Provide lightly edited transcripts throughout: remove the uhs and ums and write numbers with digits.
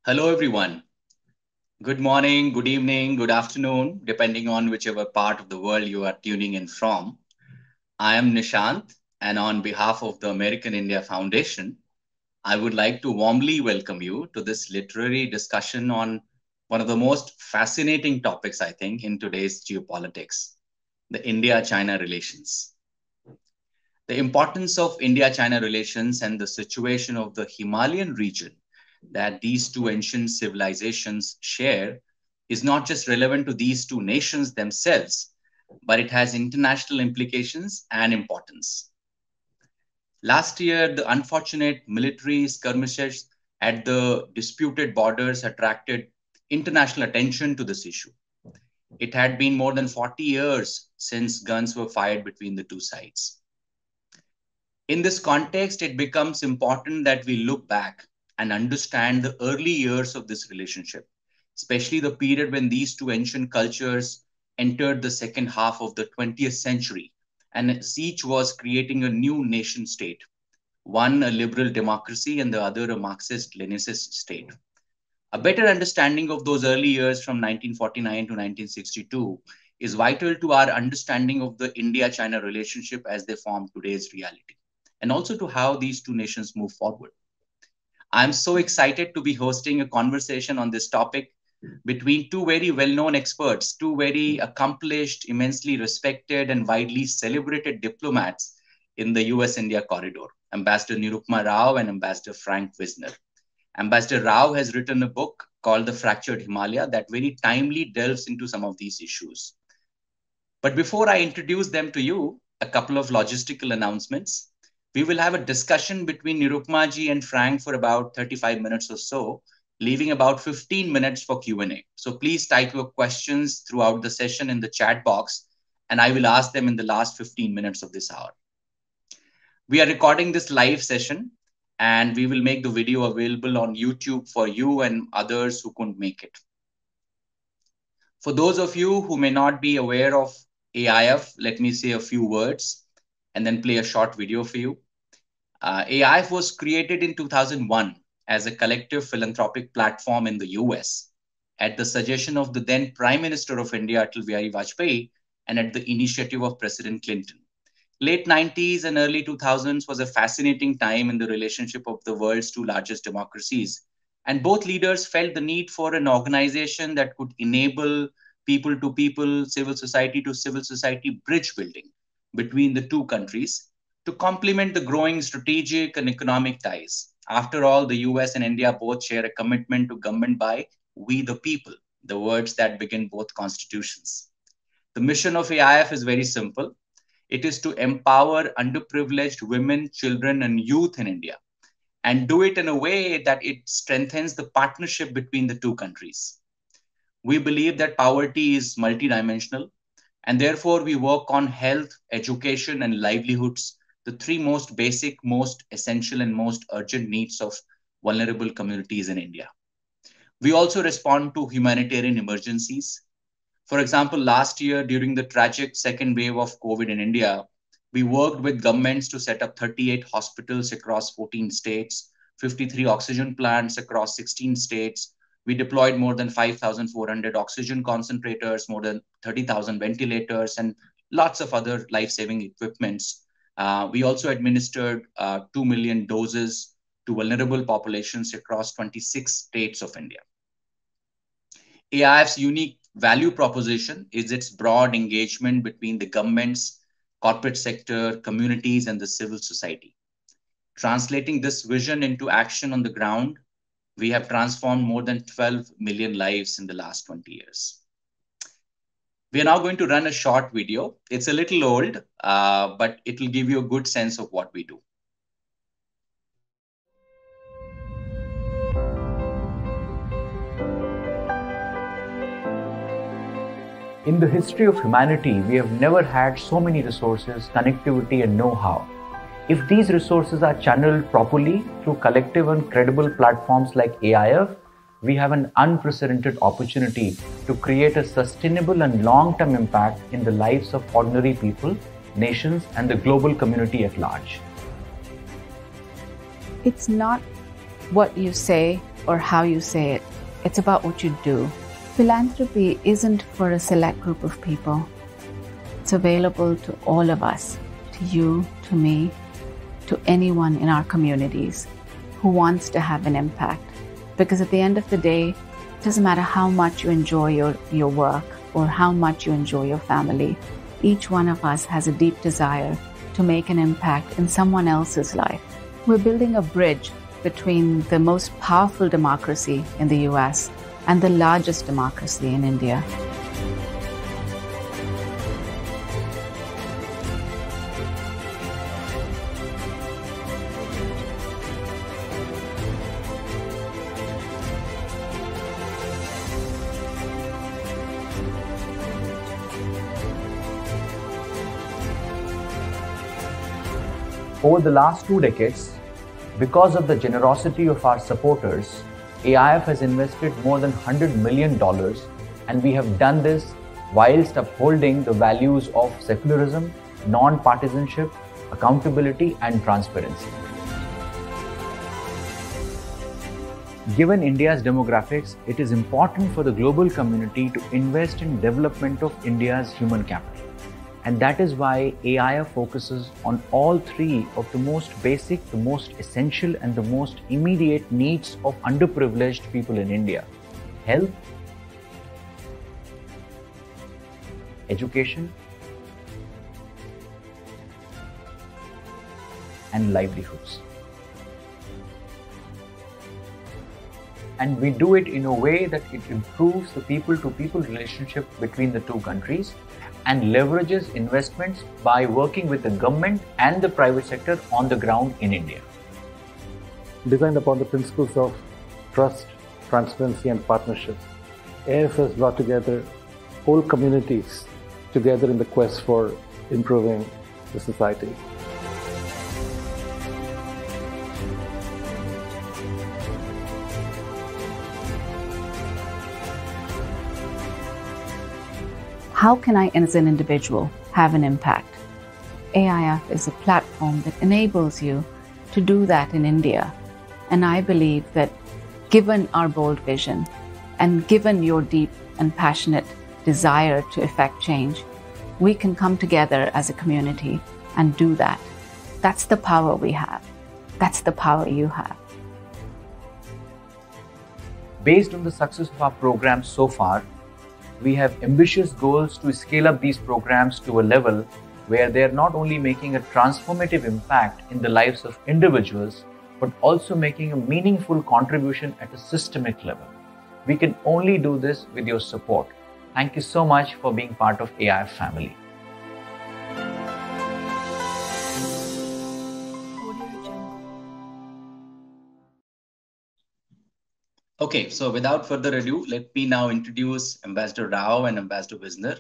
Hello, everyone. Good morning, good evening, good afternoon, depending on whichever part of the world you are tuning in from. I am Nishant, and on behalf of the American India Foundation, I would like to warmly welcome you to this literary discussion on one of the most fascinating topics, I think, in today's geopolitics, the India China relations. The importance of India China relations and the situation of the Himalayan region that these two ancient civilizations share is not just relevant to these two nations themselves, but it has international implications and importance. Last year, the unfortunate military skirmishes at the disputed borders attracted international attention to this issue. It had been more than 40 years since guns were fired between the two sides. In this context, it becomes important that we look back and understand the early years of this relationship, especially the period when these two ancient cultures entered the second half of the 20th century, and each was creating a new nation state, one a liberal democracy and the other a Marxist Leninist state. A better understanding of those early years from 1949 to 1962 is vital to our understanding of the India China relationship as they form today's reality, and also to how these two nations move forward. I'm so excited to be hosting a conversation on this topic between two very well known experts, two very accomplished, immensely respected, and widely celebrated diplomats in the US India corridor, Ambassador Nirupama Rao and Ambassador Frank Wisner. Ambassador Rao has written a book called The Fractured Himalaya that very timely delves into some of these issues. But before I introduce them to you, a couple of logistical announcements. We will have a discussion between Nirupmaji and Frank for about 35 minutes or so, leaving about 15 minutes for Q&A. So please type your questions throughout the session in the chat box, and I will ask them in the last 15 minutes of this hour. We are recording this live session, and we will make the video available on YouTube for you and others who couldn't make it. For those of you who may not be aware of AIF, let me say a few words and then play a short video for you. AIF was created in 2001 as a collective philanthropic platform in the US at the suggestion of the then Prime Minister of India, Atal Bihari Vajpayee, and at the initiative of President Clinton. Late 90s and early 2000s was a fascinating time in the relationship of the world's two largest democracies. And both leaders felt the need for an organization that could enable people to people, civil society to civil society bridge building between the two countries to complement the growing strategic and economic ties. After all, the US and India both share a commitment to government by we the people, the words that begin both constitutions. The mission of AIF is very simple. It is to empower underprivileged women, children, and youth in India and do it in a way that it strengthens the partnership between the two countries. We believe that poverty is multidimensional, and therefore we work on health, education, and livelihoods, the three most basic, most essential, and most urgent needs of vulnerable communities in India. We also respond to humanitarian emergencies. For example, last year during the tragic second wave of COVID in India, we worked with governments to set up 38 hospitals across 14 states, 53 oxygen plants across 16 states. We deployed more than 5,400 oxygen concentrators, more than 30,000 ventilators, and lots of other life-saving equipments. We also administered 2 million doses to vulnerable populations across 26 states of India. AIF's unique value proposition is its broad engagement between the governments, corporate sector, communities, and the civil society. Translating this vision into action on the ground, we have transformed more than 12 million lives in the last 20 years. We are now going to run a short video. It's a little old, but it will give you a good sense of what we do. In the history of humanity, we have never had so many resources, connectivity, and know-how. If these resources are channeled properly through collective and credible platforms like AIF, we have an unprecedented opportunity to create a sustainable and long-term impact in the lives of ordinary people, nations, and the global community at large. It's not what you say, or how you say it. It's about what you do. Philanthropy isn't for a select group of people. It's available to all of us, to you, to me, to anyone in our communities who wants to have an impact. Because at the end of the day, it doesn't matter how much you enjoy your work or how much you enjoy your family. Each one of us has a deep desire to make an impact in someone else's life. We're building a bridge between the most powerful democracy in the US and the largest democracy in India. Over the last 2 decades, because of the generosity of our supporters, AIF has invested more than $100 million, and we have done this whilst upholding the values of secularism, non-partisanship, accountability, and transparency. Given India's demographics, it is important for the global community to invest in development of India's human capital. And that is why AIF focuses on all three of the most basic, the most essential, and the most immediate needs of underprivileged people in India: health, education, and livelihoods. And we do it in a way that it improves the people-to-people relationship between the two countries and leverages investments by working with the government and the private sector on the ground in India. Designed upon the principles of trust, transparency, and partnership, AIF has brought together whole communities together in the quest for improving the society. How can I, as an individual, have an impact? AIF is a platform that enables you to do that in India. And I believe that given our bold vision and given your deep and passionate desire to effect change, we can come together as a community and do that. That's the power we have. That's the power you have. Based on the success of our programs so far, we have ambitious goals to scale up these programs to a level where they are not only making a transformative impact in the lives of individuals, but also making a meaningful contribution at a systemic level. We can only do this with your support. Thank you so much for being part of AIF family. Okay, so without further ado, let me now introduce Ambassador Rao and Ambassador Wisner.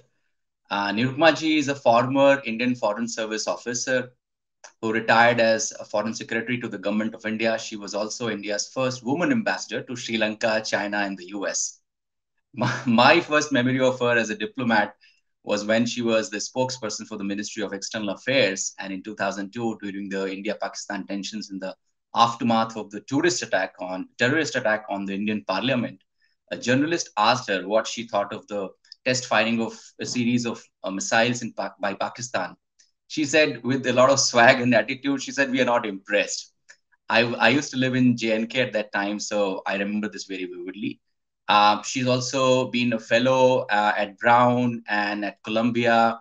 Nirupama ji is a former Indian Foreign Service officer who retired as a Foreign Secretary to the Government of India. She was also India's first woman ambassador to Sri Lanka, China, and the US. My first memory of her as a diplomat was when she was the spokesperson for the Ministry of External Affairs, and in 2002, during the India-Pakistan tensions in the aftermath of the terrorist attack on the Indian Parliament, a journalist asked her what she thought of the test firing of a series of missiles by Pakistan. She said, with a lot of swag and attitude, she said, "We are not impressed." I used to live in JNK at that time, so I remember this very vividly. She's also been a fellow at Brown and at Columbia.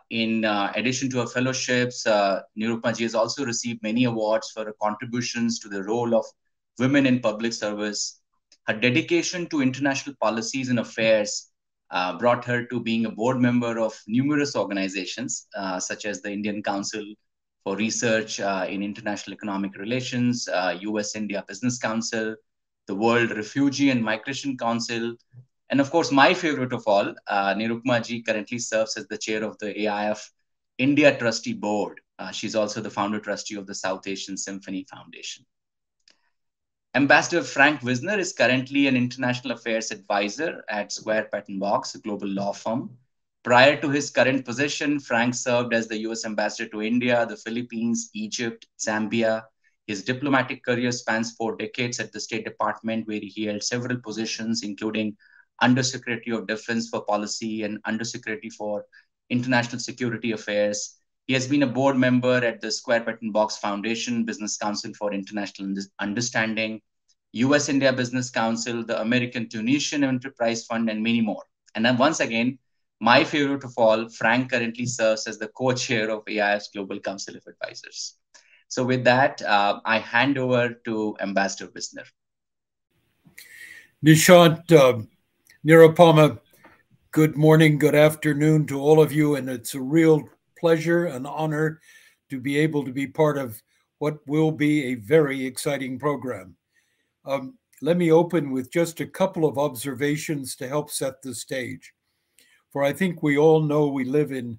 In addition to her fellowships, Nirupama ji has also received many awards for her contributions to the role of women in public service. Her dedication to international policies and affairs brought her to being a board member of numerous organizations, such as the Indian Council for Research in International Economic Relations, US-India Business Council, the World Refugee and Migration Council, and of course, my favorite of all, Nirupama ji currently serves as the chair of the AIF India Trustee Board. She's also the founder trustee of the South Asian Symphony Foundation. Ambassador Frank Wisner is currently an international affairs advisor at Square Patton Box, a global law firm. Prior to his current position, Frank served as the US ambassador to India, the Philippines, Egypt, Zambia, His diplomatic career spans 4 decades at the State Department, where he held several positions, including Undersecretary of Defense for Policy and Undersecretary for International Security Affairs. He has been a board member at the Square Patent Box Foundation, Business Council for International Understanding, US India Business Council, the American Tunisian Enterprise Fund, and many more. And then once again, my favorite of all, Frank currently serves as the co-chair of AIF's Global Council of Advisors. So with that, I hand over to Ambassador Wisner. Nishant, Nirupama, good morning, good afternoon to all of you, and it's a real pleasure and honor to be able to be part of what will be a very exciting program. Let me open with just a couple of observations to help set the stage. For I think we all know we live in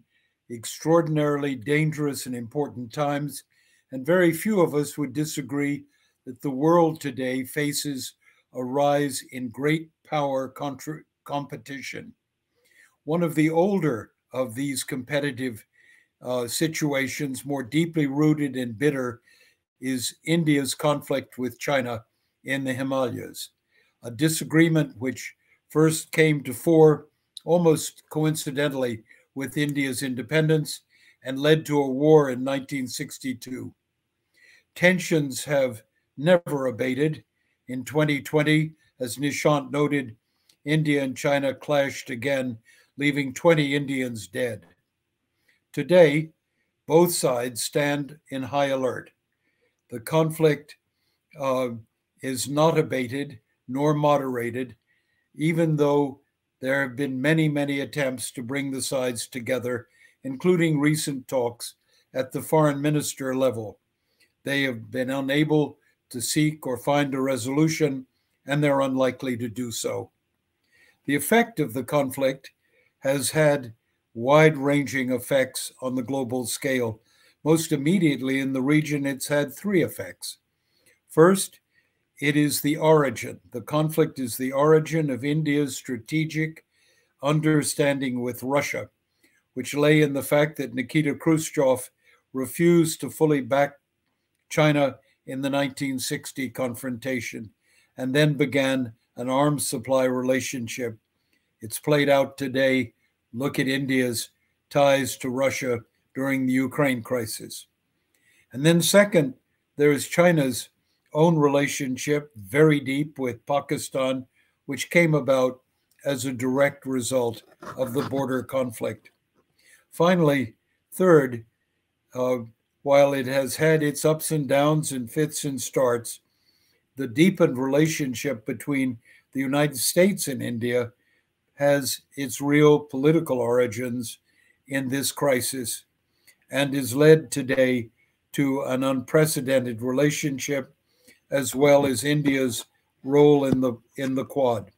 extraordinarily dangerous and important times, and very few of us would disagree that the world today faces a rise in great power competition. One of the older of these competitive situations, more deeply rooted and bitter, is India's conflict with China in the Himalayas, a disagreement which first came to fore almost coincidentally with India's independence and led to a war in 1962. Tensions have never abated. In 2020, as Nishant noted, India and China clashed again, leaving 20 Indians dead. Today, both sides stand in high alert. The conflict is not abated nor moderated, even though there have been many, many attempts to bring the sides together, including recent talks at the foreign minister level. They have been unable to seek or find a resolution, and they're unlikely to do so. The effect of the conflict has had wide-ranging effects on the global scale. Most immediately in the region, it's had 3 effects. First, it is the origin. The conflict is the origin of India's strategic understanding with Russia, which lay in the fact that Nikita Khrushchev refused to fully back China in the 1960 confrontation, and then began an arms supply relationship. It's played out today. Look at India's ties to Russia during the Ukraine crisis. And then second, there is China's own relationship, very deep, with Pakistan, which came about as a direct result of the border conflict. Finally, third, while it has had its ups and downs and fits and starts, the deepened relationship between the United States and India has its real political origins in this crisis and is led today to an unprecedented relationship, as well as India's role in the Quad.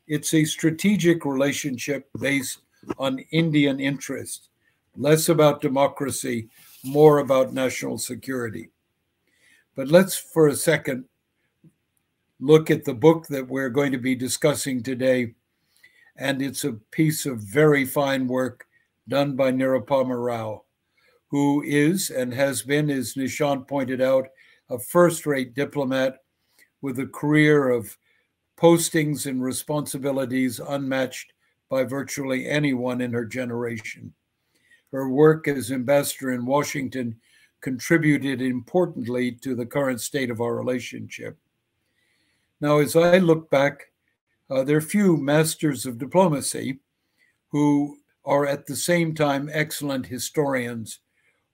It's a strategic relationship based on Indian interest, less about democracy, more about national security. But let's for a second look at the book that we're going to be discussing today. And it's a piece of very fine work done by Nirupama Rao, who is and has been, as Nishant pointed out, a first-rate diplomat with a career of postings and responsibilities unmatched by virtually anyone in her generation. Her work as ambassador in Washington contributed importantly to the current state of our relationship. Now, as I look back, there are few masters of diplomacy who are at the same time excellent historians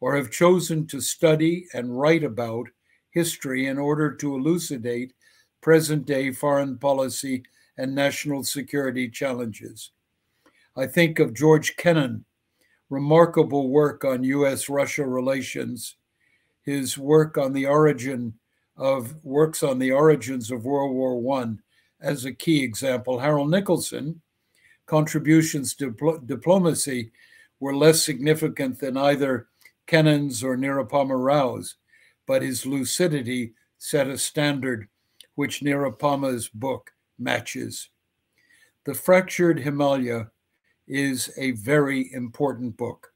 or have chosen to study and write about history in order to elucidate present-day foreign policy and national security challenges. I think of George Kennan, remarkable work on U.S.-Russia relations, his works on the origins of World War I as a key example. Harold Nicholson, contributions to diplomacy were less significant than either Kennan's or Nirupama Rao's, but his lucidity set a standard which Nirupama's book matches. The Fractured Himalaya is a very important book.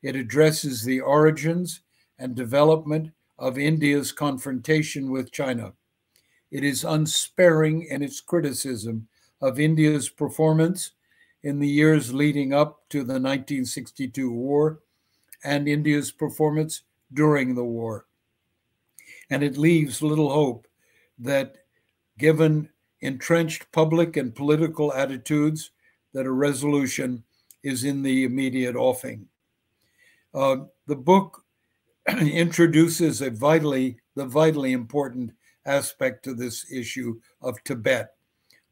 It addresses the origins and development of India's confrontation with China. It is unsparing in its criticism of India's performance in the years leading up to the 1962 war and India's performance during the war. And it leaves little hope that, given entrenched public and political attitudes, that a resolution is in the immediate offing. The book introduces the vitally important aspect to this issue of Tibet,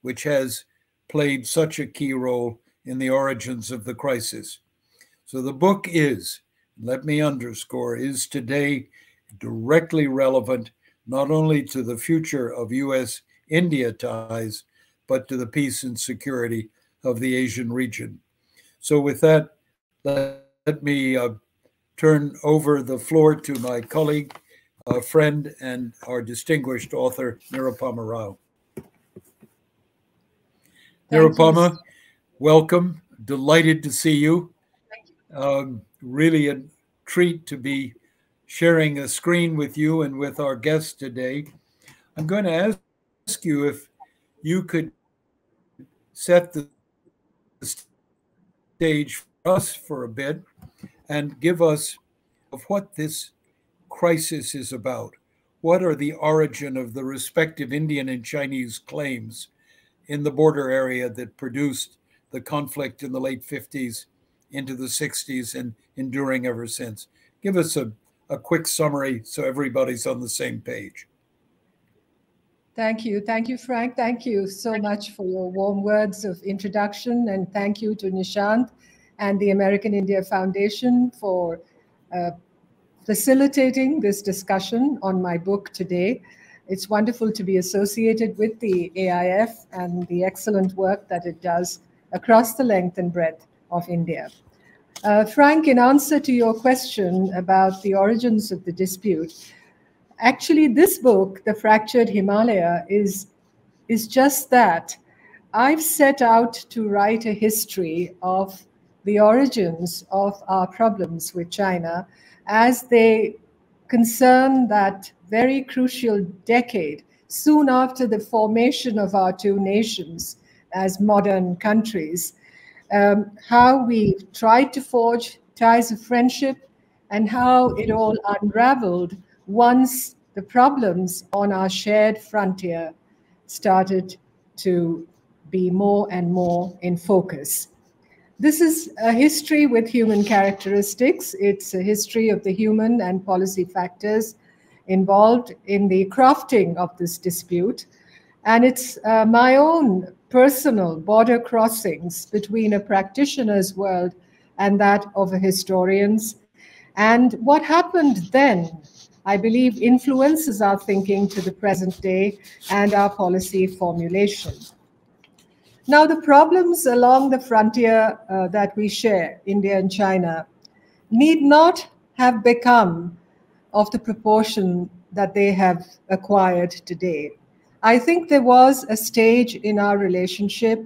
which has played such a key role in the origins of the crisis. So the book is, let me underscore, is today directly relevant not only to the future of U.S.-India ties, but to the peace and security of the Asian region. So with that, let me turn over the floor to my colleague, friend, and our distinguished author, Nirupama Rao. Nirupama, welcome. Delighted to see you. Really a treat to be sharing a screen with you and with our guests today. I'm going to ask you if you could set the stage for us for a bit and give us of what this crisis is about. What are the origin of the respective Indian and Chinese claims in the border area that produced the conflict in the late 50s into the 60s and enduring ever since? Give us a quick summary so everybody's on the same page. Thank you. Thank you, Frank. Thank you so much for your warm words of introduction. And thank you to Nishant and the American India Foundation for facilitating this discussion on my book today. It's wonderful to be associated with the AIF and the excellent work that it does across the length and breadth of India. Frank, in answer to your question about the origins of the dispute, actually this book, The Fractured Himalaya, is just that. I've set out to write a history of the origins of our problems with China as they concern that very crucial decade, soon after the formation of our two nations as modern countries, how we tried to forge ties of friendship and how it all unraveled once the problems on our shared frontier started to be more and more in focus. This is a history with human characteristics. It's a history of the human and policy factors involved in the crafting of this dispute. And it's my own personal border crossings between a practitioner's world and that of a historian's. And what happened then, I believe, influences our thinking to the present day and our policy formulation. Now, the problems along the frontier that we share, India and China, need not have become of the proportion that they have acquired today. I think there was a stage in our relationship,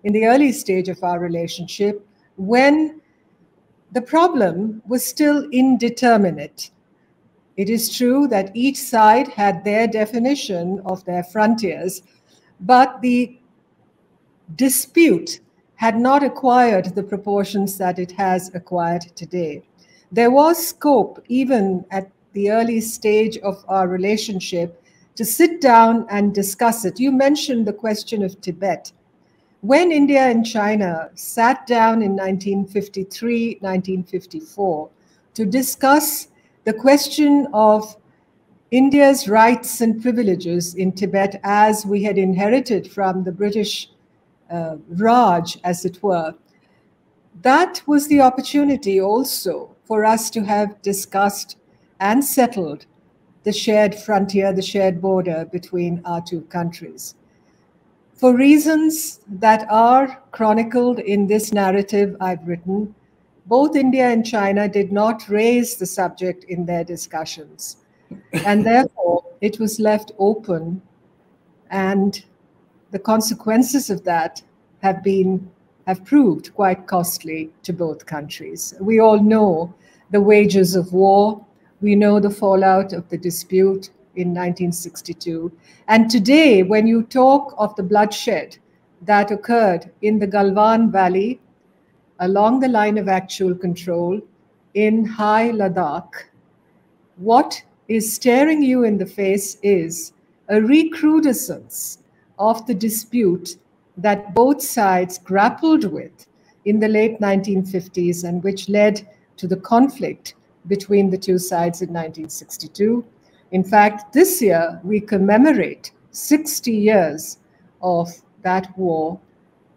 in the early stage of our relationship, when the problem was still indeterminate. It is true that each side had their definition of their frontiers, but the dispute had not acquired the proportions that it has acquired today. There was scope, even at the early stage of our relationship, to sit down and discuss it. You mentioned the question of Tibet. When India and China sat down in 1953, 1954 to discuss the question of India's rights and privileges in Tibet as we had inherited from the British Raj, as it were, that was the opportunity also for us to have discussed and settled the shared frontier, the shared border between our two countries. For reasons that are chronicled in this narrative I've written, both India and China did not raise the subject in their discussions. And therefore, it was left open, and the consequences of that have proved quite costly to both countries. We all know the wages of war We know the fallout of the dispute in 1962. And today, when you talk of the bloodshed that occurred in the Galwan Valley along the line of actual control in high Ladakh, what is staring you in the face is a recrudescence of the dispute that both sides grappled with in the late 1950s and which led to the conflict between the two sides in 1962. In fact, this year we commemorate 60 years of that war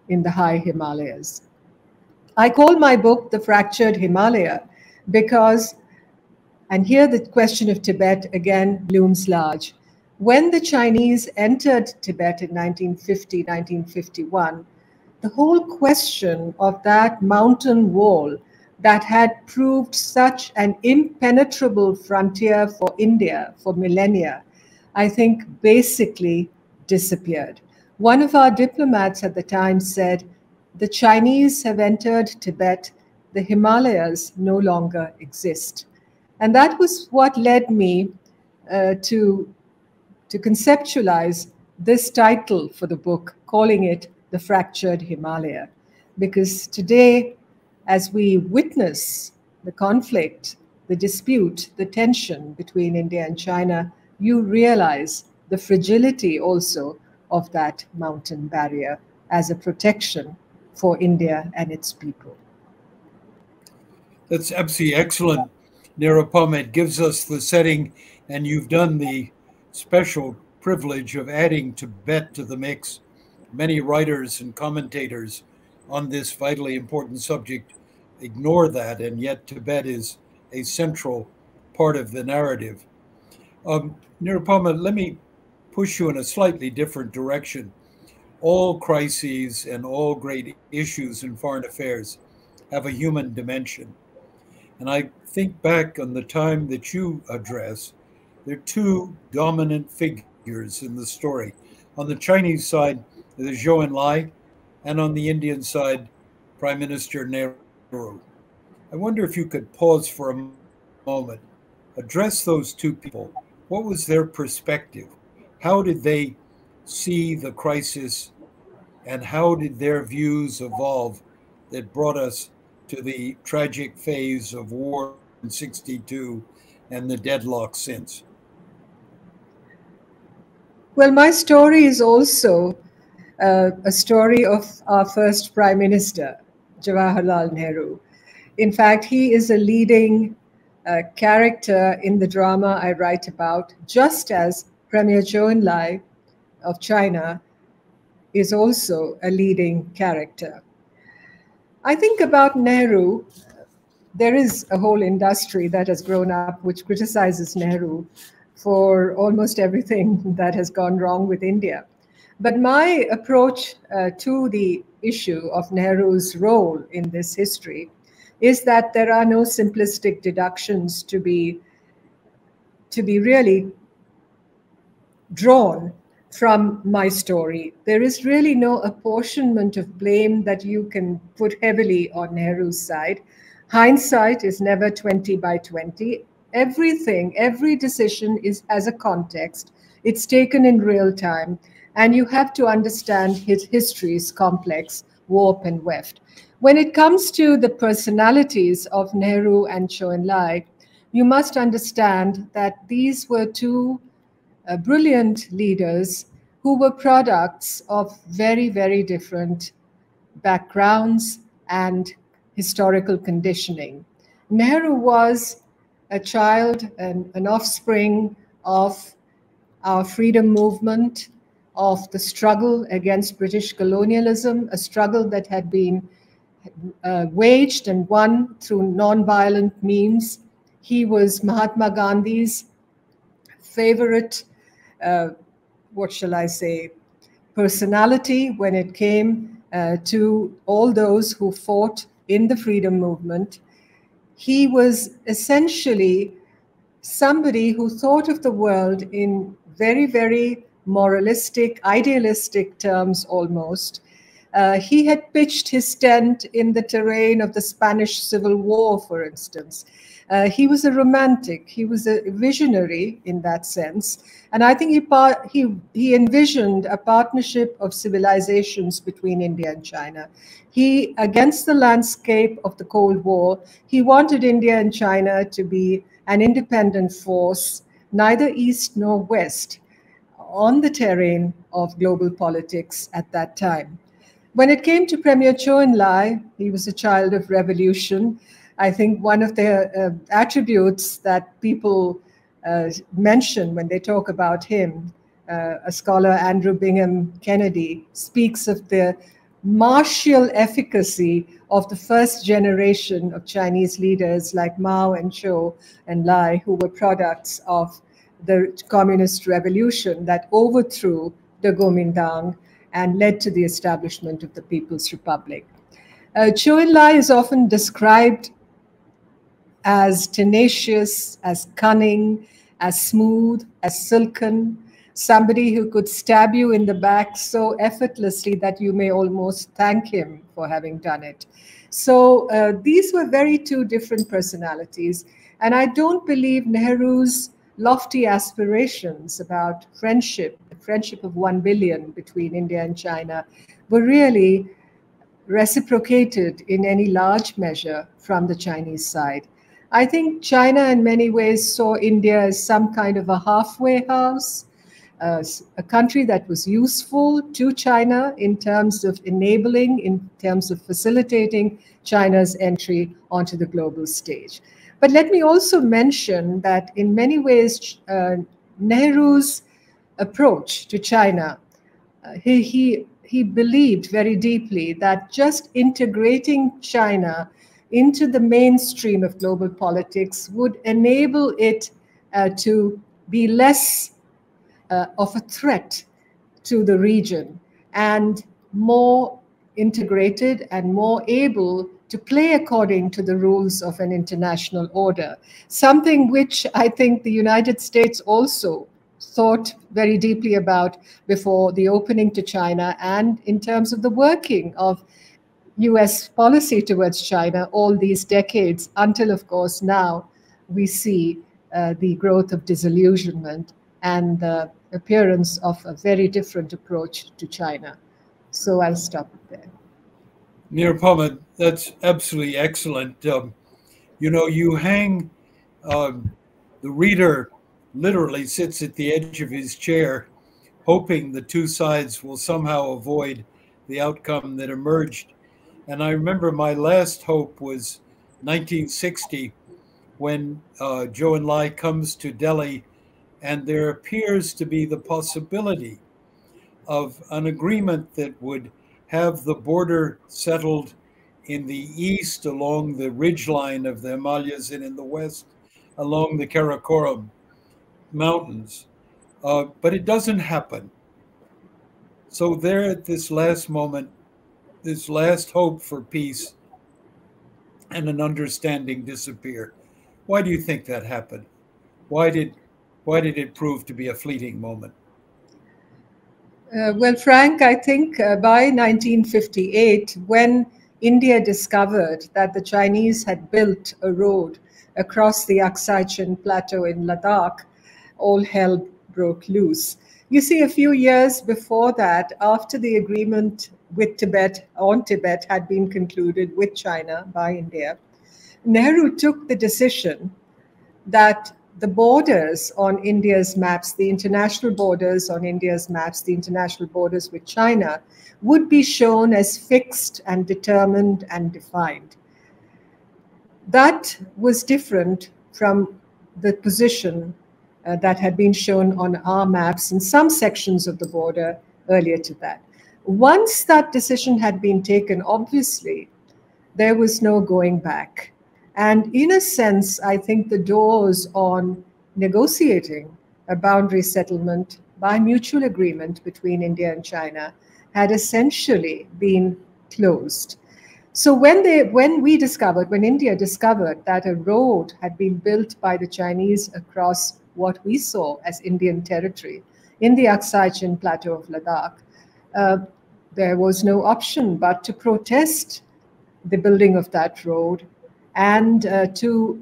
in the high Himalayas. I call my book The Fractured Himalaya because, and here the question of Tibet again looms large. When the Chinese entered Tibet in 1950, 1951, the whole question of that mountain wall that had proved such an impenetrable frontier for India for millennia, I think basically disappeared. One of our diplomats at the time said, "The Chinese have entered Tibet, the Himalayas no longer exist." And that was what led me to conceptualize this title for the book, calling it The Fractured Himalaya. Because today, as we witness the conflict, the dispute, the tension between India and China, you realize the fragility also of that mountain barrier as a protection for India and its people. That's absolutely excellent, Nirupama. It gives us the setting, and you've done the special privilege of adding Tibet to the mix. Many writers and commentators on this vitally important subject ignore that, and yet Tibet is a central part of the narrative. Nirupama, let me push you in a slightly different direction. All crises and all great issues in foreign affairs have a human dimension. And I think back on the time that you address, there are two dominant figures in the story. On the Chinese side, there's Zhou Enlai, and on the Indian side, Prime Minister Nehru. I wonder if you could pause for a moment, address those two people. What was their perspective? How did they see the crisis, and how did their views evolve that brought us to the tragic phase of war in 62 and the deadlock since? Well, my story is also a story of our first Prime Minister, Jawaharlal Nehru. In fact, he is a leading character in the drama I write about, just as Premier Zhou Enlai of China is also a leading character. I think about Nehru, there is a whole industry that has grown up which criticizes Nehru for almost everything that has gone wrong with India. But my approach to the issue of Nehru's role in this history is that there are no simplistic deductions to be really drawn from my story. There is really no apportionment of blame that you can put heavily on Nehru's side. Hindsight is never 20/20. Everything, every decision is as a context. It's taken in real time, and you have to understand his history's complex warp and weft. When it comes to the personalities of Nehru and Zhou Enlai, you must understand that these were two brilliant leaders who were products of very, very different backgrounds and historical conditioning. Nehru was a child and an offspring of our freedom movement, of the struggle against British colonialism, a struggle that had been waged and won through non-violent means. He was Mahatma Gandhi's favorite, what shall I say, personality when it came to all those who fought in the freedom movement. He was essentially somebody who thought of the world in very, very moralistic, idealistic terms almost. He had pitched his tent in the terrain of the Spanish Civil War, for instance. He was a romantic. He was a visionary in that sense. And I think he envisioned a partnership of civilizations between India and China. He, against the landscape of the Cold War, he wanted India and China to be an independent force, neither east nor west, on the terrain of global politics at that time. When it came to Premier Chou En-lai, he was a child of revolution. I think one of the attributes that people mention when they talk about him, a scholar, Andrew Bingham Kennedy, speaks of the martial efficacy of the first generation of Chinese leaders like Mao and Chou En-lai, who were products of the communist revolution that overthrew the Kuomintang and led to the establishment of the People's Republic. Chou En-lai is often described as tenacious, as cunning, as smooth, as silken, somebody who could stab you in the back so effortlessly that you may almost thank him for having done it. So these were very two different personalities. And I don't believe Nehru's lofty aspirations about friendship, the friendship of 1 billion between India and China, were really reciprocated in any large measure from the Chinese side. I think China in many ways saw India as some kind of a halfway house, a country that was useful to China in terms of enabling, in terms of facilitating China's entry onto the global stage. But let me also mention that in many ways, Nehru's approach to China, he believed very deeply that just integrating China into the mainstream of global politics would enable it to be less of a threat to the region and more integrated and more able to play according to the rules of an international order, something which I think the United States also thought very deeply about before the opening to China and in terms of the working of US policy towards China all these decades, until, of course, now we see the growth of disillusionment and the appearance of a very different approach to China. So I'll stop there. Nirupama, that's absolutely excellent. You hang, the reader literally sits at the edge of his chair, hoping the two sides will somehow avoid the outcome that emerged. And I remember my last hope was 1960, when Chou En-lai comes to Delhi, and there appears to be the possibility of an agreement that would have the border settled in the east along the ridgeline of the Himalayas and in the west along the Karakoram mountains. But it doesn't happen. So there at this last moment, this last hope for peace and an understanding disappear. Why do you think that happened? Why did it prove to be a fleeting moment? Well, Frank, I think by 1958, when India discovered that the Chinese had built a road across the Aksai Chin Plateau in Ladakh, all hell broke loose. You see, a few years before that, after the agreement with Tibet had been concluded with China by India, Nehru took the decision that the borders on India's maps, the international borders on India's maps, the international borders with China, would be shown as fixed and determined and defined. That was different from the position that had been shown on our maps in some sections of the border earlier to that. Once that decision had been taken, obviously, there was no going back. And in a sense, I think the doors on negotiating a boundary settlement by mutual agreement between India and China had essentially been closed. So when India discovered that a road had been built by the Chinese across what we saw as Indian territory in the Aksai Chin Plateau of Ladakh, there was no option but to protest the building of that road and to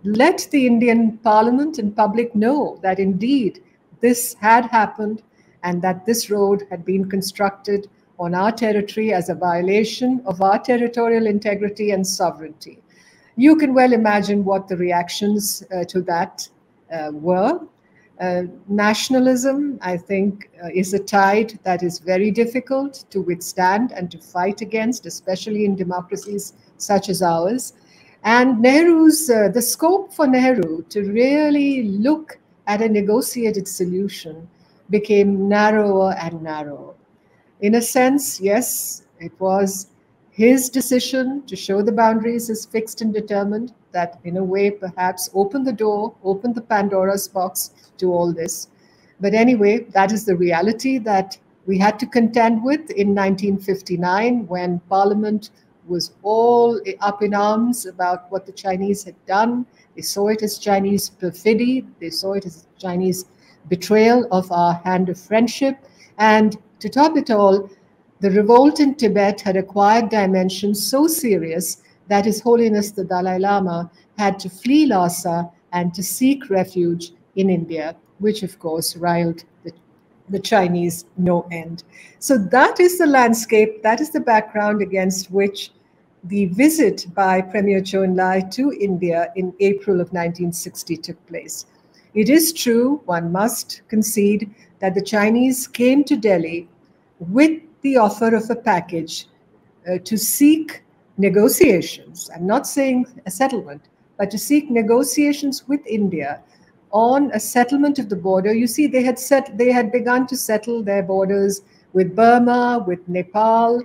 let the Indian Parliament and public know that indeed this had happened and that this road had been constructed on our territory as a violation of our territorial integrity and sovereignty. You can well imagine what the reactions to that were. Nationalism, I think, is a tide that is very difficult to withstand and to fight against, especially in democracies such as ours. And the scope for Nehru to really look at a negotiated solution became narrower and narrower. In a sense, yes, it was his decision to show the boundaries as fixed and determined that, in a way, perhaps opened the door, opened the Pandora's box to all this. But anyway, that is the reality that we had to contend with in 1959 when Parliament was all up in arms about what the Chinese had done. They saw it as Chinese perfidy. They saw it as Chinese betrayal of our hand of friendship. And to top it all, the revolt in Tibet had acquired dimensions so serious that His Holiness the Dalai Lama had to flee Lhasa and to seek refuge in India, which of course riled the Chinese no end. So that is the landscape, that is the background against which the visit by Premier Zhou Enlai to India in April of 1960 took place. It is true, one must concede, that the Chinese came to Delhi with the offer of a package to seek negotiations. I'm not saying a settlement, but to seek negotiations with India on a settlement of the border. You see, they had begun to settle their borders with Burma, with Nepal.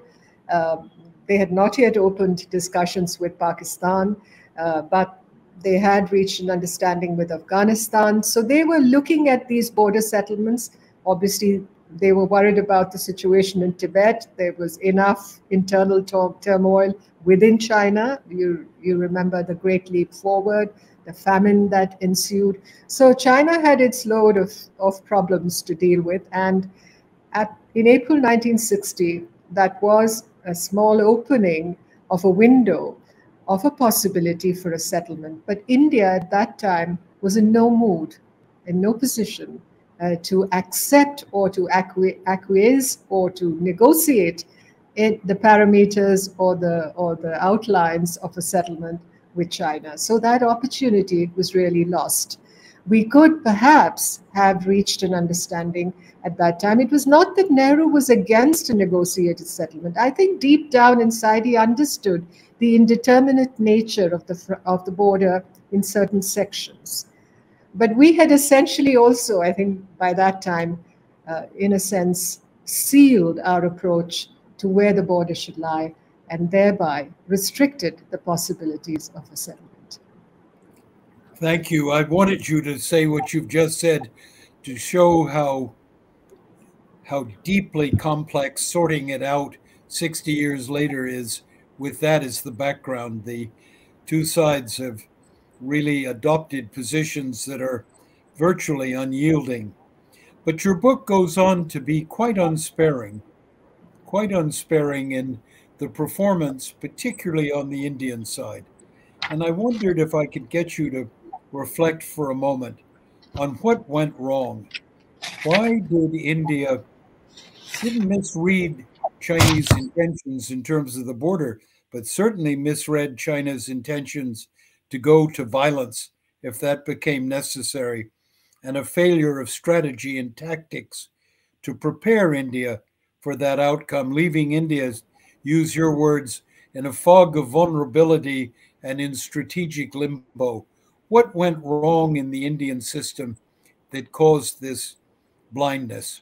They had not yet opened discussions with Pakistan, but they had reached an understanding with Afghanistan. So they were looking at these border settlements. Obviously, they were worried about the situation in Tibet. There was enough internal turmoil within China. You remember the Great Leap Forward, the famine that ensued. So China had its load of problems to deal with. And in April 1960, that was a small opening of a window of a possibility for a settlement. But India at that time was in no mood, in no position to accept or to acquiesce or to negotiate the parameters or the outlines of a settlement with China. So that opportunity was really lost. We could perhaps have reached an understanding at that time. It was not that Nehru was against a negotiated settlement. I think deep down inside he understood the indeterminate nature of the border in certain sections. But we had essentially also, I think by that time, in a sense, sealed our approach to where the border should lie and thereby restricted the possibilities of a settlement. Thank you. I wanted you to say what you've just said to show how deeply complex sorting it out 60 years later is. With that as the background, the two sides have really adopted positions that are virtually unyielding. But your book goes on to be quite unsparing in the performance, particularly on the Indian side. And I wondered if I could get you to reflect for a moment on what went wrong. Why did India didn't misread Chinese intentions in terms of the border, but certainly misread China's intentions to go to violence if that became necessary, and a failure of strategy and tactics to prepare India for that outcome, leaving India, use your words, in a fog of vulnerability and in strategic limbo. What went wrong in the Indian system that caused this blindness?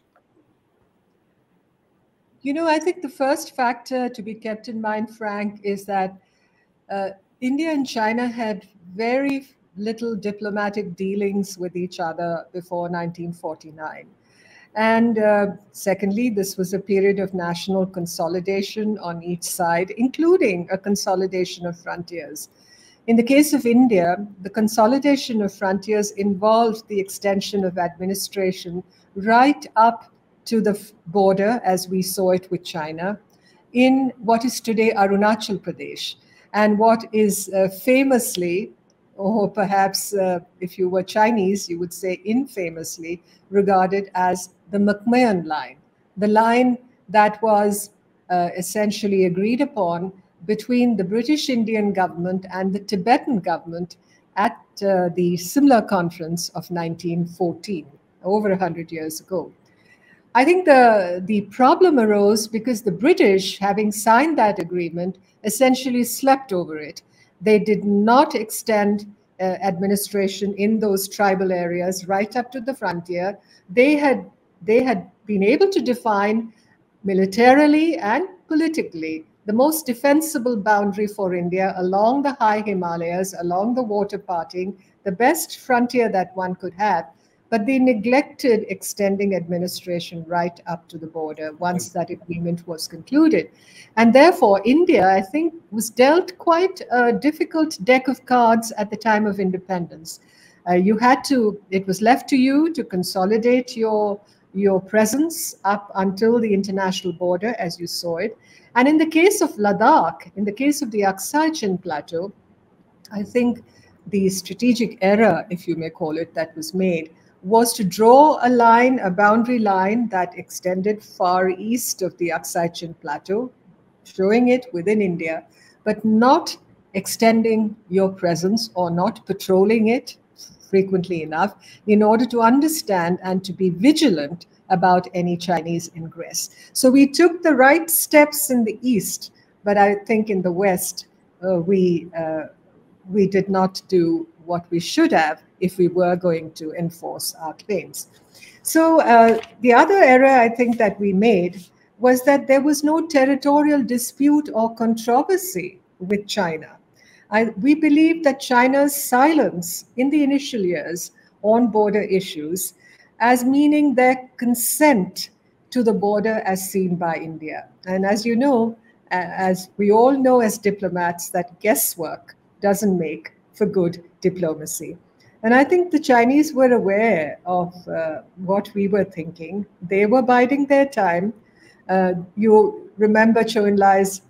You know, I think the first factor to be kept in mind, Frank, is that India and China had very little diplomatic dealings with each other before 1949. And secondly, this was a period of national consolidation on each side, including a consolidation of frontiers. In the case of India, the consolidation of frontiers involved the extension of administration right up to the border, as we saw it with China, in what is today Arunachal Pradesh, and what is famously or perhaps if you were Chinese, you would say infamously regarded as the McMahon line, the line that was essentially agreed upon between the British Indian government and the Tibetan government at the Simla Conference of 1914, over 100 years ago. I think the problem arose because the British, having signed that agreement, essentially slept over it. They did not extend administration in those tribal areas right up to the frontier. They had been able to define militarily and politically the most defensible boundary for India along the high Himalayas, along the water parting, the best frontier that one could have. But they neglected extending administration right up to the border once that agreement was concluded. And therefore, India, I think, was dealt quite a difficult deck of cards at the time of independence. It was left to you to consolidate your presence up until the international border, as you saw it. And in the case of Ladakh, in the case of the Aksai Chin Plateau, I think the strategic error, if you may call it, that was made was to draw a line, a boundary line that extended far east of the Aksai Chin Plateau, showing it within India, but not extending your presence or not patrolling it frequently enough in order to understand and to be vigilant about any Chinese ingress. So we took the right steps in the east, but I think in the west, we did not do what we should have if we were going to enforce our claims. So the other error I think that we made was that there was no territorial dispute or controversy with China. We believe that China's silence in the initial years on border issues as meaning their consent to the border as seen by India. And as you know, as we all know as diplomats, that guesswork doesn't make for good diplomacy. And I think the Chinese were aware of what we were thinking. They were biding their time. You remember Chou En-lai's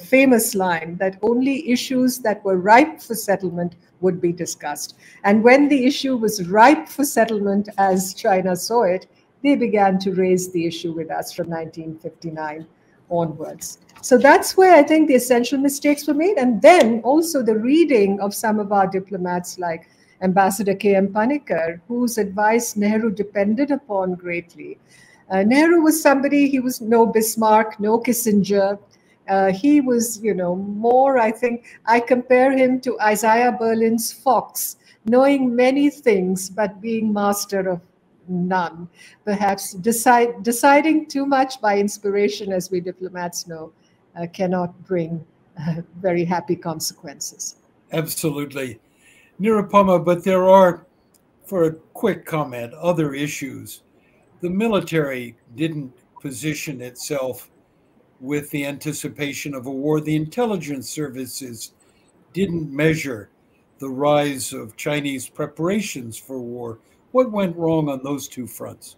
famous line that only issues that were ripe for settlement would be discussed. And when the issue was ripe for settlement, as China saw it, they began to raise the issue with us from 1959 onwards. So that's where I think the essential mistakes were made. And then also the reading of some of our diplomats like Ambassador K.M. Panikkar, whose advice Nehru depended upon greatly. Nehru was somebody, he was no Bismarck, no Kissinger. He was, more, I think, I compare him to Isaiah Berlin's fox, knowing many things, but being master of none. Perhaps deciding too much by inspiration, as we diplomats know, cannot bring very happy consequences. Absolutely. Nirupama, but there are, for a quick comment, other issues. The military didn't position itself with the anticipation of a war. The intelligence services didn't measure the rise of Chinese preparations for war. What went wrong on those two fronts?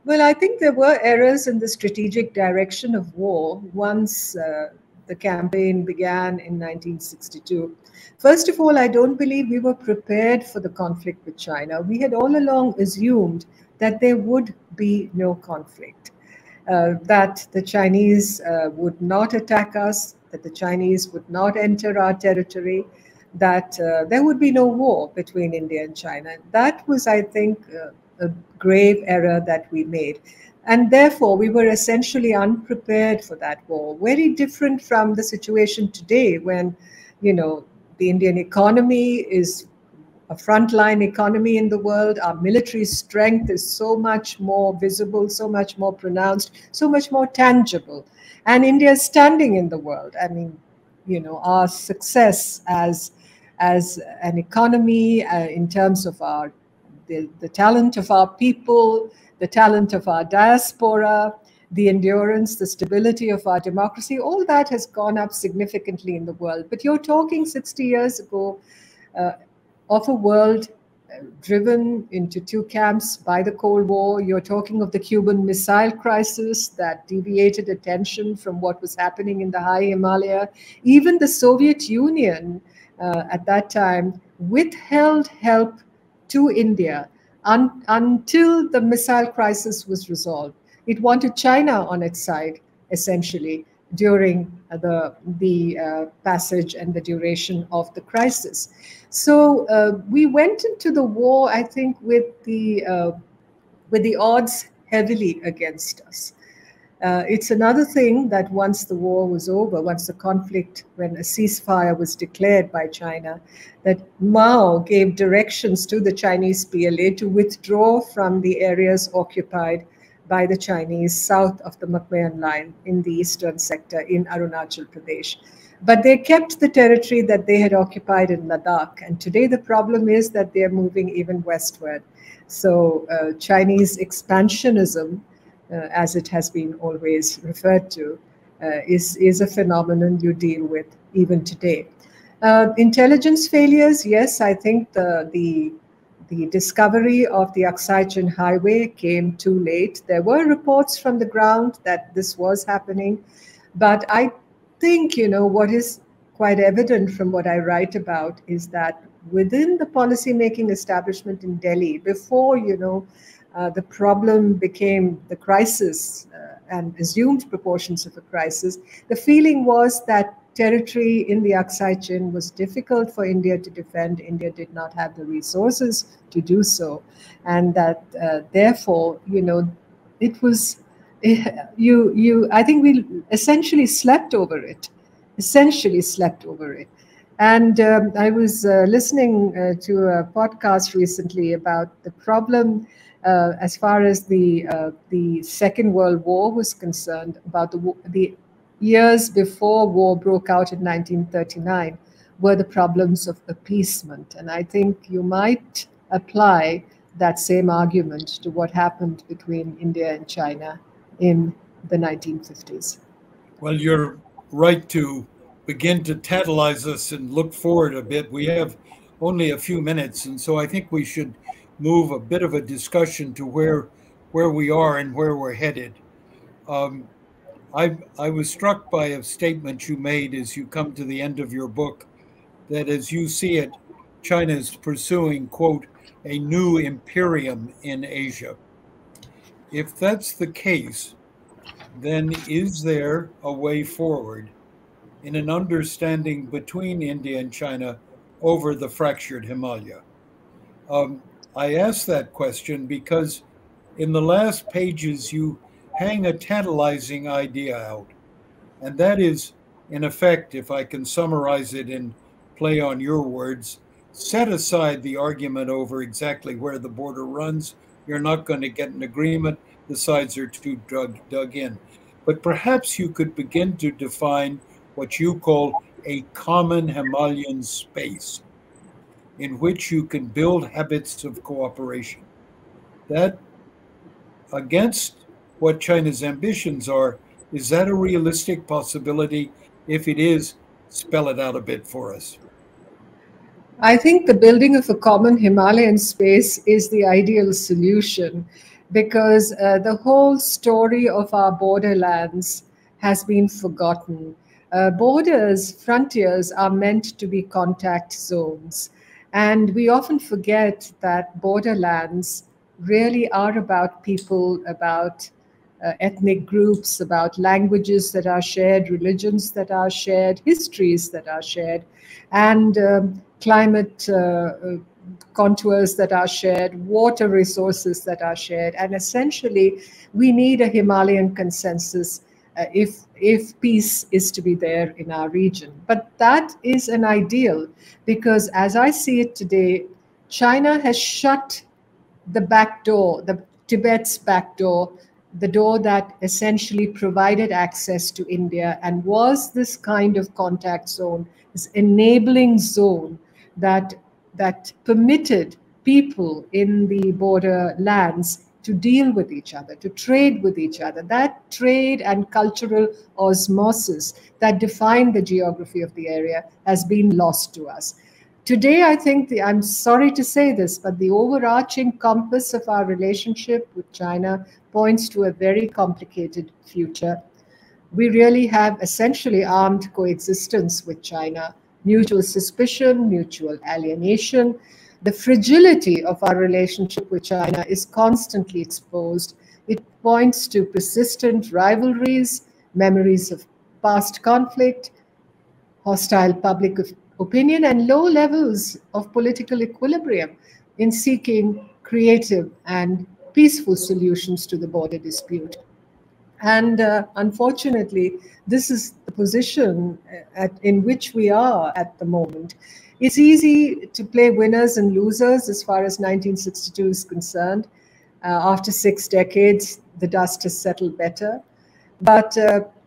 Well, I think there were errors in the strategic direction of war once the campaign began in 1962. First of all, I don't believe we were prepared for the conflict with China. We had all along assumed that there would be no conflict, that the Chinese would not attack us, that the Chinese would not enter our territory, that there would be no war between India and China. That was, I think, a grave error that we made. And therefore, we were essentially unprepared for that war. Very different from the situation today when, the Indian economy is a frontline economy in the world. Our military strength is so much more visible, so much more pronounced, so much more tangible. And India is standing in the world. I mean, our success as an economy in terms of the talent of our people, the talent of our diaspora, the endurance, the stability of our democracy, all that has gone up significantly in the world. But you're talking 60 years ago of a world driven into two camps by the Cold War. You're talking of the Cuban Missile Crisis that deviated attention from what was happening in the high Himalaya. Even the Soviet Union at that time withheld help to India until the missile crisis was resolved. It wanted China on its side, essentially, during the passage and the duration of the crisis. So we went into the war, I think, with the odds heavily against us. It's another thing that once the war was over, once the conflict, when a ceasefire was declared by China, that Mao gave directions to the Chinese PLA to withdraw from the areas occupied by the Chinese south of the McMahon Line in the eastern sector in Arunachal Pradesh. But they kept the territory that they had occupied in Ladakh. And today the problem is that they're moving even westward. So Chinese expansionism, as it has been always referred to, is a phenomenon you deal with even today. Intelligence failures, yes, I think the discovery of the Aksai-Chin Highway came too late. There were reports from the ground that this was happening, but I think, what is quite evident from what I write about is that within the policy-making establishment in Delhi, before, the problem became the crisis and assumed proportions of a crisis, the feeling was that territory in the Aksai-Chin was difficult for India to defend. India did not have the resources to do so. And that therefore, it was, I think we essentially slept over it, And I was listening to a podcast recently about the problem as far as the Second World War was concerned, about the years before war broke out in 1939 were the problems of appeasement. And I think you might apply that same argument to what happened between India and China in the 1950s. Well, you're right to begin to tantalize us and look forward a bit. We have only a few minutes, and so I think we should move a bit of a discussion to where we are and where we're headed. I was struck by a statement you made as you come to the end of your book, that as you see it, China is pursuing, quote, a new imperium in Asia. If that's the case, then is there a way forward in an understanding between India and China over the fractured Himalaya? I ask that question because in the last pages you hang a tantalizing idea out, and that is, in effect, if I can summarize it in play on your words, set aside the argument over exactly where the border runs. You're not going to get an agreement. The sides are too dug in. But perhaps you could begin to define what you call a common Himalayan space in which you can build habits of cooperation. That, against what China's ambitions are, is that a realistic possibility? If it is, spell it out a bit for us. I think the building of a common Himalayan space is the ideal solution, because the whole story of our borderlands has been forgotten. Borders, frontiers are meant to be contact zones. And we often forget that borderlands really are about people, about ethnic groups, about languages that are shared, religions that are shared, histories that are shared, and climate contours that are shared, water resources that are shared. And essentially, we need a Himalayan consensus if peace is to be there in our region. But that is an ideal, because as I see it today, China has shut the back door, the Tibet's back door, the door that essentially provided access to India and was this kind of contact zone, this enabling zone that permitted people in the border lands to deal with each other, to trade with each other. That trade and cultural osmosis that defined the geography of the area has been lost to us. Today, I think, I'm sorry to say this, but the overarching compass of our relationship with China points to a very complicated future. We really have essentially armed coexistence with China mutual suspicion, mutual alienation. The fragility of our relationship with China is constantly exposed. It points to persistent rivalries, memories of past conflict, hostile public opinion, and low levels of political equilibrium in seeking creative and peaceful solutions to the border dispute. And unfortunately, this is the position in which we are at the moment. It's easy to play winners and losers as far as 1962 is concerned. After 6 decades, the dust has settled better. But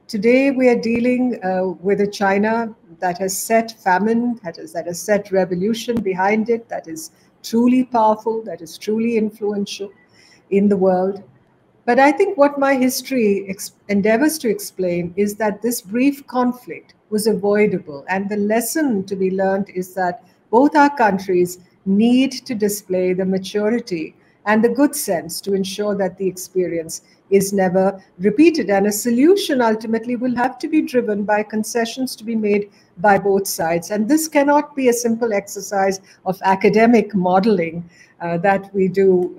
today we are dealing with a China that has set famine, that has set revolution behind it, that is truly powerful, that is truly influential in the world. But I think what my history endeavors to explain is that this brief conflict was avoidable. And the lesson to be learned is that both our countries need to display the maturity and the good sense to ensure that the experience is never repeated. And a solution ultimately will have to be driven by concessions to be made by both sides. And this cannot be a simple exercise of academic modeling that we do,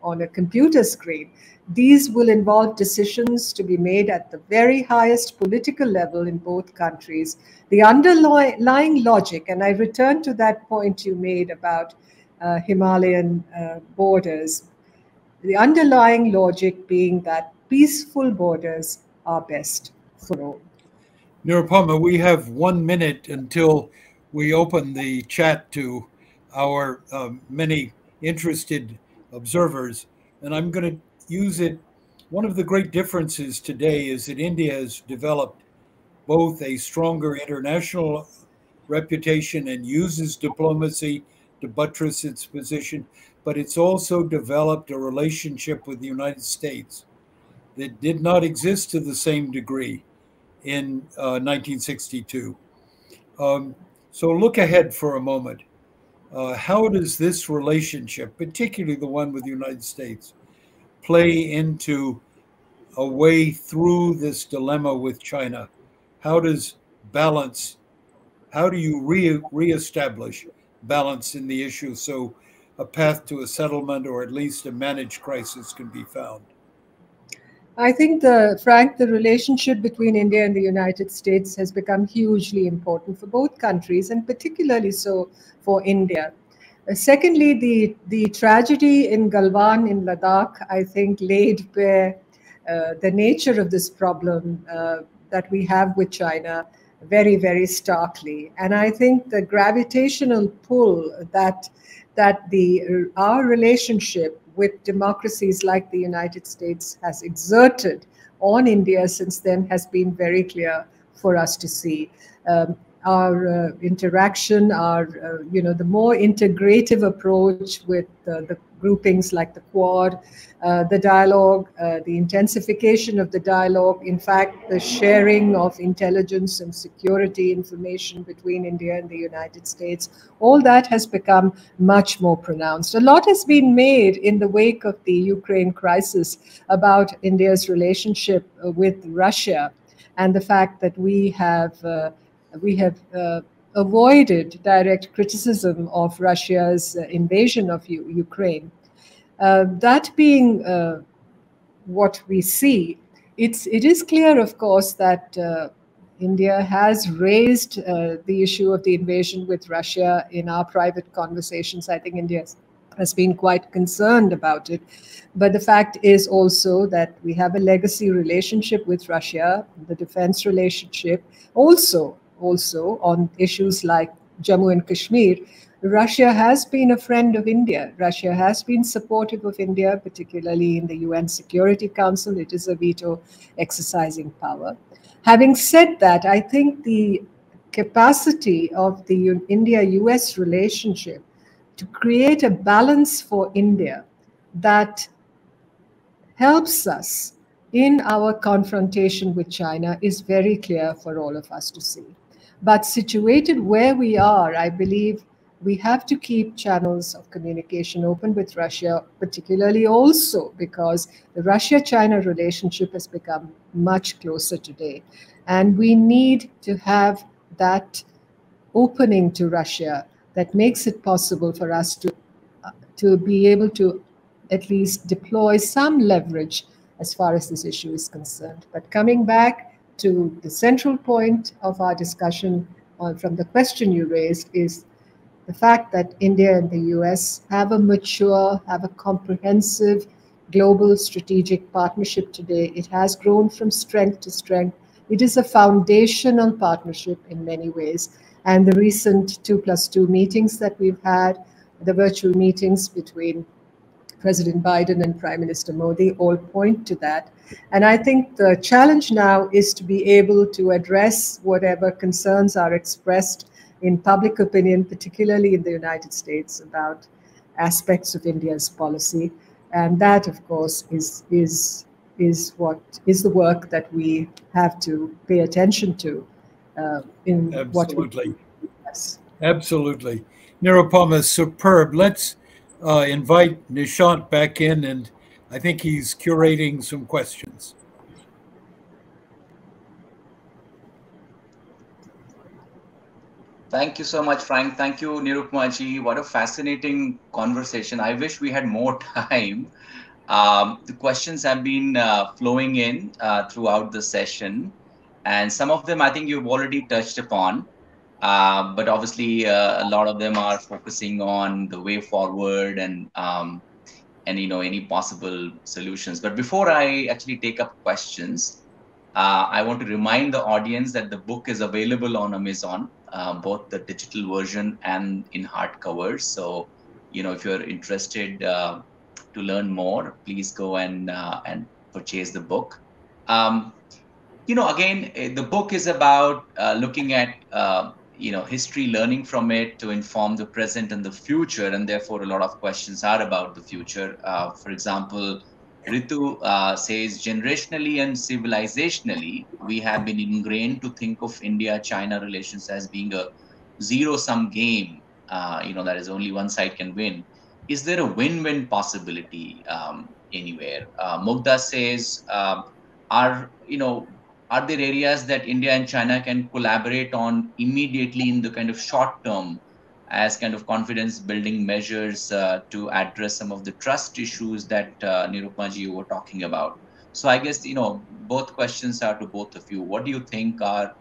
on a computer screen. These will involve decisions to be made at the very highest political level in both countries. The underlying logic, and I return to that point you made about Himalayan borders, the underlying logic being that peaceful borders are best for all. Nirupama, we have 1 minute until we open the chat to our many interested observers, and I'm going to use it. One of the great differences today is that India has developed both a stronger international reputation and uses diplomacy to buttress its position, but it's also developed a relationship with the United States that did not exist to the same degree in 1962. So look ahead for a moment. How does this relationship, particularly the one with the United States, play into a way through this dilemma with China? How do you reestablish balance in the issue so a path to a settlement or at least a managed crisis can be found? I think, Frank, the relationship between India and the United States has become hugely important for both countries, and particularly so for India. Secondly, the tragedy in Galwan in Ladakh, I think, laid bare the nature of this problem that we have with China very, very starkly. And I think the gravitational pull that our relationship with democracies like the United States has exerted on India since then has been very clear for us to see. Our interaction, the more integrative approach with the groupings like the Quad, the dialogue, the intensification of the dialogue, in fact, the sharing of intelligence and security information between India and the United States, all that has become much more pronounced. A lot has been made in the wake of the Ukraine crisis about India's relationship with Russia and the fact that we have avoided direct criticism of Russia's invasion of Ukraine. That being what we see, it is clear, of course, that India has raised the issue of the invasion with Russia in our private conversations. I think India has been quite concerned about it. But the fact is also that we have a legacy relationship with Russia, the defense relationship, also on issues like Jammu and Kashmir. Russia has been a friend of India. Russia has been supportive of India, particularly in the UN Security Council. It is a veto exercising power. Having said that, I think the capacity of the India-US relationship to create a balance for India that helps us in our confrontation with China is very clear for all of us to see. But situated where we are, I believe we have to keep channels of communication open with Russia, particularly also because the Russia-China relationship has become much closer today. And we need to have that opening to Russia that makes it possible for us to be able to at least deploy some leverage as far as this issue is concerned. But coming back to the central point of our discussion from the question you raised is the fact that India and the US have a comprehensive global strategic partnership today. It has grown from strength to strength. It is a foundational partnership in many ways. And the recent 2+2 meetings that we've had, the virtual meetings between President Biden and Prime Minister Modi all point to that. And I think the challenge now is to be able to address whatever concerns are expressed in public opinion, particularly in the United States, about aspects of India's policy. And that, of course, is what is the work that we have to pay attention to in what we do. Yes. Absolutely. Nirupama, superb. Let's invite Nishant back in, and I think he's curating some questions. Thank you so much, Frank. Thank you, Nirupama ji. What a fascinating conversation. I wish we had more time. The questions have been flowing in throughout the session, and some of them I think you've already touched upon. But obviously, a lot of them are focusing on the way forward and any possible solutions. But before I actually take up questions, I want to remind the audience that the book is available on Amazon, both the digital version and in hardcover. So, if you're interested to learn more, please go and purchase the book. Again, the book is about looking at history, learning from it to inform the present and the future, and therefore a lot of questions are about the future. For example, Ritu says, generationally and civilizationally, we have been ingrained to think of India-China relations as being a zero-sum game, that is only one side can win. Is there a win-win possibility anywhere? Mugdha says, are there areas that India and China can collaborate on immediately in the kind of short term as kind of confidence building measures to address some of the trust issues that Nirupama ji, you were talking about? So I guess, both questions are to both of you. What do you think are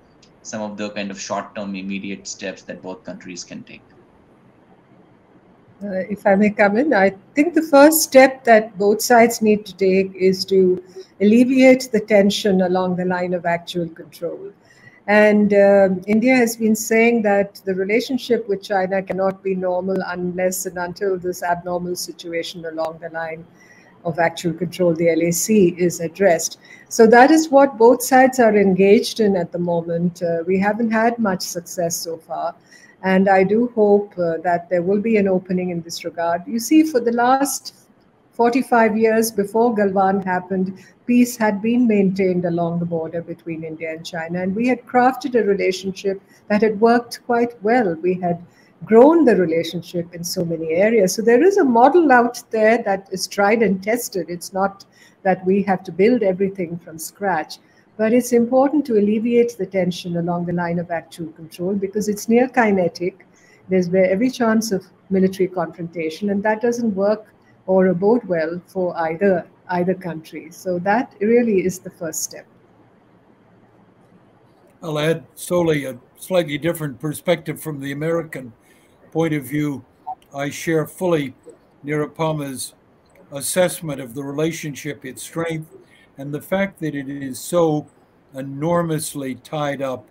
some of the kind of short term immediate steps that both countries can take? If I may come in, I think the first step that both sides need to take is to alleviate the tension along the line of actual control. And India has been saying that the relationship with China cannot be normal unless and until this abnormal situation along the line of actual control, the LAC, is addressed. So that is what both sides are engaged in at the moment. We haven't had much success so far. And I do hope that there will be an opening in this regard. You see, for the last 45 years before Galwan happened, peace had been maintained along the border between India and China. And we had crafted a relationship that had worked quite well. We had grown the relationship in so many areas. So there is a model out there that is tried and tested. It's not that we have to build everything from scratch. But it's important to alleviate the tension along the line of actual control because it's near kinetic. There's every chance of military confrontation, and that doesn't work or bode well for either country. So that really is the first step. I'll add solely a slightly different perspective from the American point of view. I share fully Nirupama's assessment of the relationship, its strength, and the fact that it is so enormously tied up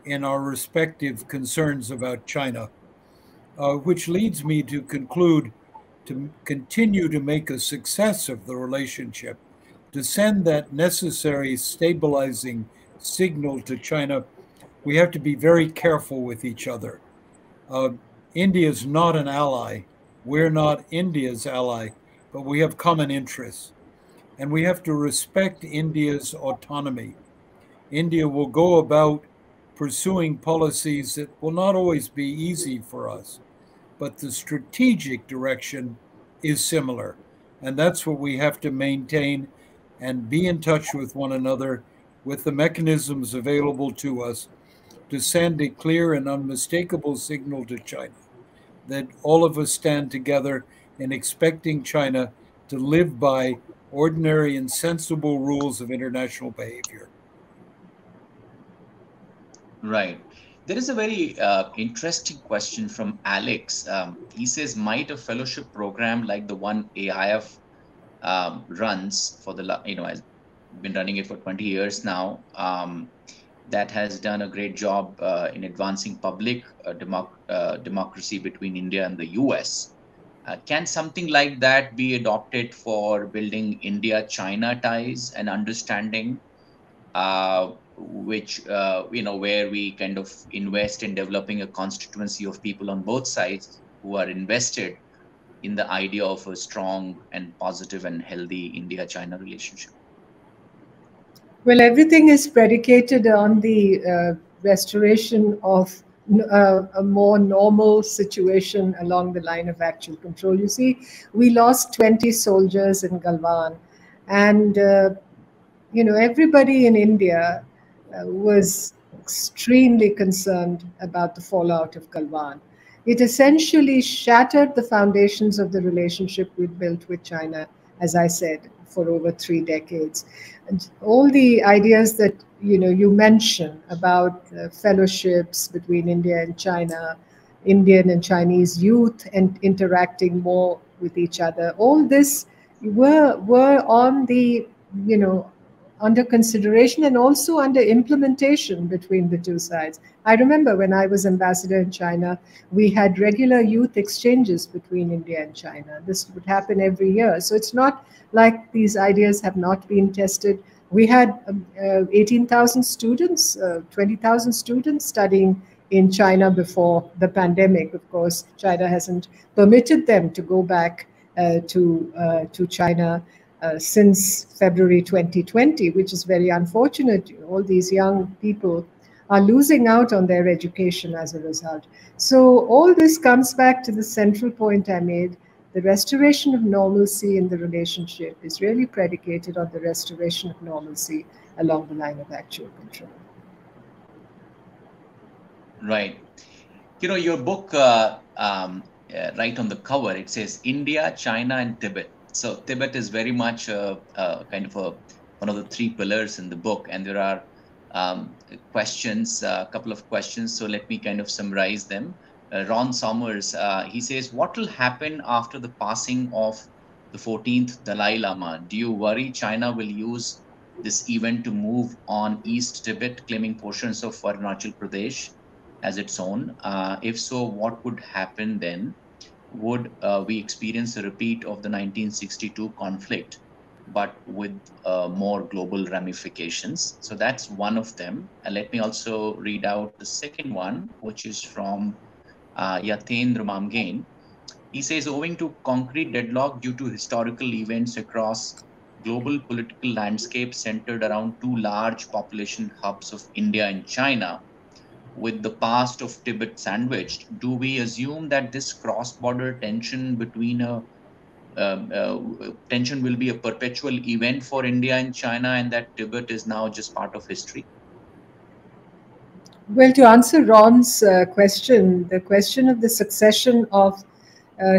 in our respective concerns about China, which leads me to conclude to continue to make a success of the relationship, to send that necessary stabilizing signal to China, we have to be very careful with each other. India is not an ally. We're not India's ally, but we have common interests. And we have to respect India's autonomy. India will go about pursuing policies that will not always be easy for us, but the strategic direction is similar. And that's what we have to maintain and be in touch with one another with the mechanisms available to us to send a clear and unmistakable signal to China that all of us stand together in expecting China to live by ordinary and sensible rules of international behavior. Right. There is a very interesting question from Alex. He says, might a fellowship program like the one AIF runs for has been running it for 20 years now, that has done a great job in advancing public democracy between India and the US. Can something like that be adopted for building India-China ties and understanding, which where we kind of invest in developing a constituency of people on both sides who are invested in the idea of a strong and positive and healthy India-China relationship? Well, everything is predicated on the restoration of a more normal situation along the line of actual control. You see, we lost 20 soldiers in Galwan, and everybody in India was extremely concerned about the fallout of Galwan. It essentially shattered the foundations of the relationship we'd built with China, as I said, for over 3 decades. And all the ideas that you mention about fellowships between India and China, Indian and Chinese youth and interacting more with each other, all this were on the under consideration and also under implementation between the two sides. I remember when I was ambassador in China, we had regular youth exchanges between India and China. This would happen every year. So it's not like these ideas have not been tested. We had 18,000 students, 20,000 students studying in China before the pandemic. Of course, China hasn't permitted them to go back to China since February 2020, which is very unfortunate. All these young people are losing out on their education as a result. So all this comes back to the central point I made. The restoration of normalcy in the relationship is really predicated on the restoration of normalcy along the line of actual control. Right. Your book, right on the cover, it says India, China, and Tibet. So Tibet is very much kind of one of the 3 pillars in the book, and there are questions, a couple of questions. So let me kind of summarize them. Ron Sommers, he says, what will happen after the passing of the 14th Dalai Lama? Do you worry China will use this event to move on East Tibet, claiming portions of Arunachal Pradesh as its own? If so, what would happen then? Would we experience a repeat of the 1962 conflict, but with more global ramifications? So that's one of them. And let me also read out the second one, which is from Yathendra Mamgain. He says, owing to concrete deadlock due to historical events across global political landscape centered around 2 large population hubs of India and China, with the past of Tibet sandwiched, do we assume that this cross-border tension tension will be a perpetual event for India and China, and that Tibet is now just part of history? Well, to answer Ron's question, the question of the succession of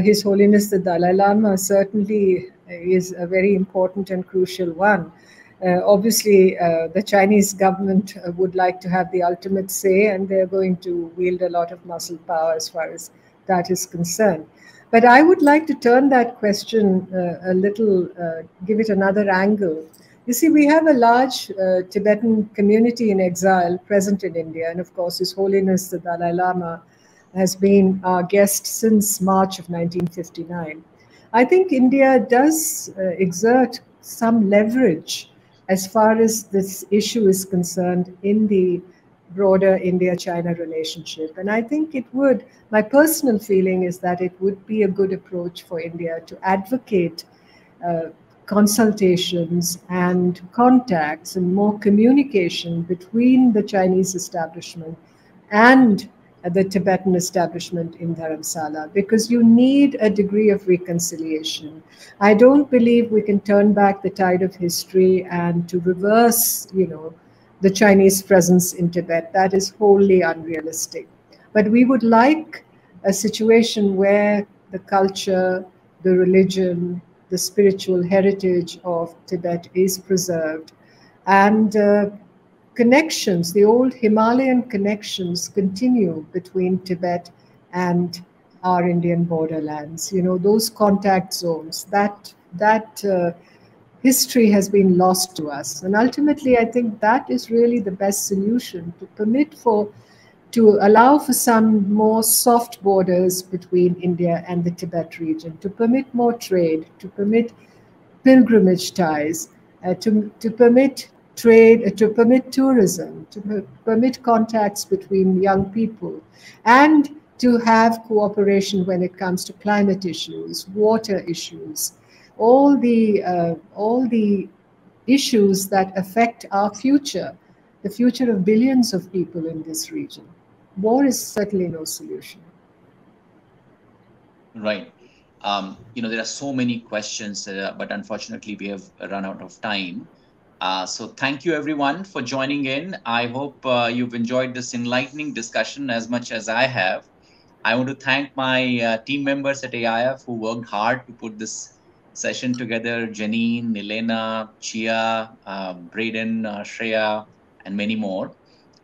His Holiness the Dalai Lama certainly is a very important and crucial one. Obviously, the Chinese government would like to have the ultimate say, and they're going to wield a lot of muscle power as far as that is concerned. But I would like to turn that question a little, give it another angle. You see, we have a large Tibetan community in exile present in India, and of course, His Holiness the Dalai Lama has been our guest since March of 1959. I think India does exert some leverage as far as this issue is concerned in the broader India-China relationship. And I think it would, my personal feeling is that it would be a good approach for India to advocate consultations and contacts and more communication between the Chinese establishment and the Tibetan establishment in Dharamsala, because you need a degree of reconciliation. I don't believe we can turn back the tide of history and to reverse, the Chinese presence in Tibet. That is wholly unrealistic. But we would like a situation where the culture, the religion, the spiritual heritage of Tibet is preserved, and connections, the old Himalayan connections, continue between Tibet and our Indian borderlands. You know, those contact zones, that history has been lost to us. And ultimately, I think that is really the best solution, to allow for some more soft borders between India and the Tibet region, to permit more trade, to permit pilgrimage ties, to permit trade, to permit tourism, to permit contacts between young people, and to have cooperation when it comes to climate issues, water issues, all the issues that affect our future, the future of billions of people in this region. War is certainly no solution. Right. There are so many questions, but unfortunately, we have run out of time. So thank you, everyone, for joining in. I hope you've enjoyed this enlightening discussion as much as I have. I want to thank my team members at AIF who worked hard to put this session together: Janine, Elena, Chia, Braden, Shreya, and many more.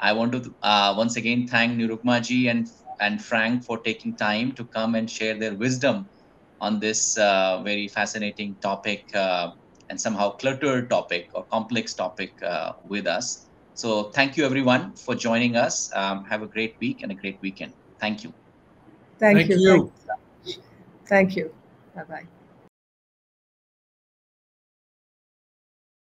I want to once again thank Nirupama ji and Frank for taking time to come and share their wisdom on this very fascinating topic and somehow cluttered topic or complex topic with us. So thank you, everyone, for joining us. Have a great week and a great weekend. Thank you. Thank Thank you. you. Thank you. Bye-bye.